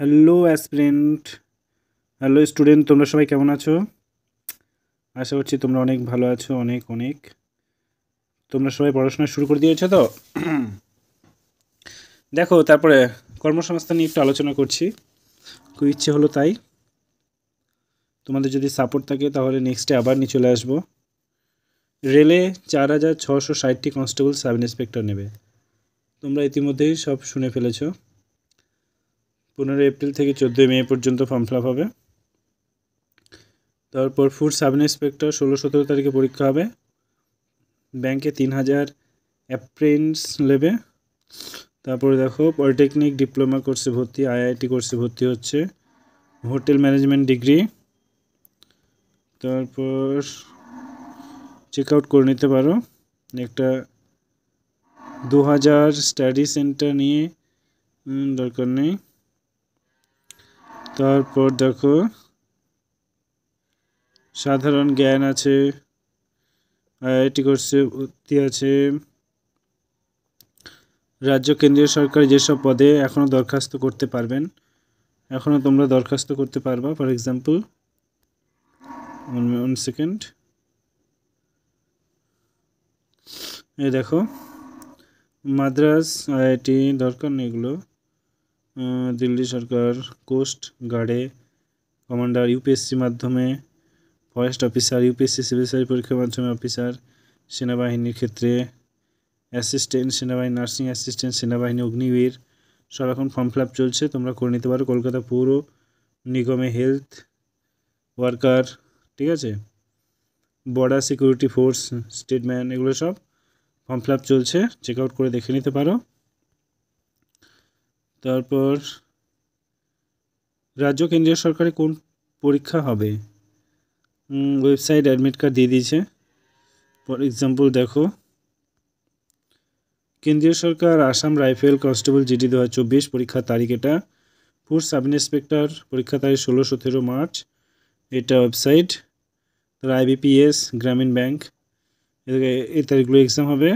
Hello aspirant, hello student, তোমরা সবাই কেমন আছো? আশা করছি তোমরা অনেক ভালো আছো। অনেক তোমরা সবাই পড়াশোনা শুরু করে দিয়েছো তো? দেখো, তারপরে কর্মসংস্থান নিয়ে একটু আলোচনা করছি। খুব ইচ্ছে হলো তাই। তোমাদের যদি সাপোর্ট থাকে তাহলে নেক্সটে আবার নিয়ে চলে আসবো। রেলে 4660টি কনস্টেবল সাব ইন্সপেক্টর নেবে। তোমরা ইতিমধ্যেই সব শুনে ফেলেছো। 15 এপ্রিল থেকে 14 মে পর্যন্ত ফর্ম ফিল আপ হবে। তারপর ফুড সাব ইন্সপেক্টর 16-17 তারিখে পরীক্ষা হবে। ব্যাংকে 3000 অ্যাপ্রেন্টস নেবে। তারপরে দেখো, পলিটেকনিক ডিপ্লোমা কোর্সে ভর্তি, আইআইটি কোর্সে ভর্তি হচ্ছে, হোটেল ম্যানেজমেন্ট ডিগ্রি। তারপর চেক আউট করে নিতে পারো। একটা 2000 স্টাডি সেন্টার নিয়ে দরকার নেই। তারপর দেখো, সাধারণ জ্ঞান আছে, আইআইটি কোর্সে ভর্তি আছে। রাজ্য কেন্দ্রীয় সরকার যেসব পদে এখনও দরখাস্ত করতে পারবেন, এখনও তোমরা দরখাস্ত করতে পারবা। ফর এক্সাম্পল, ওয়ান সেকেন্ড, এই দেখো, মাদ্রাস আইআইটি দরকার নেই এগুলো। দিল্লি সরকার, কোস্ট গার্ডে কমান্ডার, ইউপিএসসি মাধ্যমে forest officer, UPSC civil service পরীক্ষার মাধ্যমে অফিসার, সেনাবাহিনীর ক্ষেত্রে অ্যাসিস্ট্যান্ট সেনাবাহিনী, নার্সিং অ্যাসিস্ট্যান্ট সেনাবাহিনী, অগ্নিবীর, সব এখন ফর্ম ফিল আপ চলছে। তোমরা করে নিতে পারো। কলকাতা পৌর নিগমে হেলথ ওয়ার্কার, ঠিক আছে, বর্ডার সিকিউরিটি ফোর্স, স্টেটম্যান, এগুলো সব ফর্ম ফিল আপ চলছে। চেক আউট করে দেখে নিতে পারো। তারপর রাজ্য কেন্দ্রীয় সরকারে কোন পরীক্ষা হবে, ওয়েবসাইট অ্যাডমিট কার্ড দিয়ে দিয়েছে। ফর এক্সাম্পল দেখো, কেন্দ্রীয় সরকার আসাম রাইফেল কনস্টেবল জিডি 2024 পরীক্ষার তারিখ এটা। ফুড সাব ইন্সপেক্টর পরীক্ষা তারিখ 16-17 মার্চ, এটা ওয়েবসাইট। তার আইবিপিএস গ্রামীণ ব্যাংক, এই তারিখগুলো এক্সাম হবে।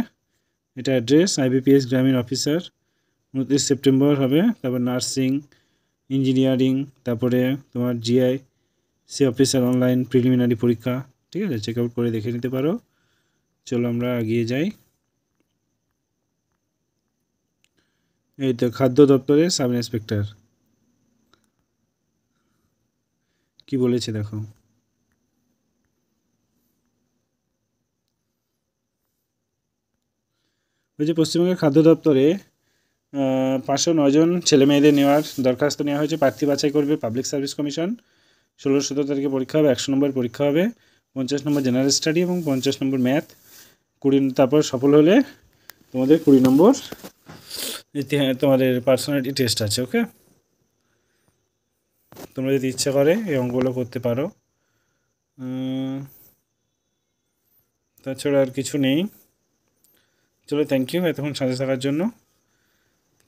এটা address IBPS Gramin officer, 29 September হবে। তারপর নার্সিং, ইঞ্জিনিয়ারিং, তারপরে তোমার GI C officer online preliminary পরীক্ষা, ঠিক আছে, চেক আউট করে দেখে নিতে পারো। চলো আমরা এগিয়ে যাই। এই তো খাদ্য দপ্তরে সাব ইন্সপেক্টর কি বলেছে দেখো। ওই যে পশ্চিমবঙ্গের খাদ্য দপ্তরে 509 জন ছেলে মেয়েদের নেওয়ার দরখাস্ত নেওয়া হয়েছে। প্রার্থী বাছাই করবে পাবলিক সার্ভিস কমিশন। 16-17 তারিখে পরীক্ষা হবে। 100 নম্বর পরীক্ষা হবে, 50 নম্বর জেনারেল স্টাডি এবং 50 নম্বর ম্যাথ। তারপর সফল হলে তোমাদের 20 নম্বর তোমাদের পার্সোনালিটি টেস্ট আছে। ওকে, তোমরা যদি ইচ্ছা করে এই অঙ্কগুলো করতে পারো। তাছাড়া আর কিছু নেই। চলো, থ্যাংক ইউ এতক্ষণ সাথে থাকার জন্য।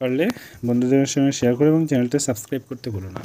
পারলে বন্ধুদের সঙ্গে শেয়ার করো এবং চ্যানেলটা সাবস্ক্রাইব করতে ভুলো না।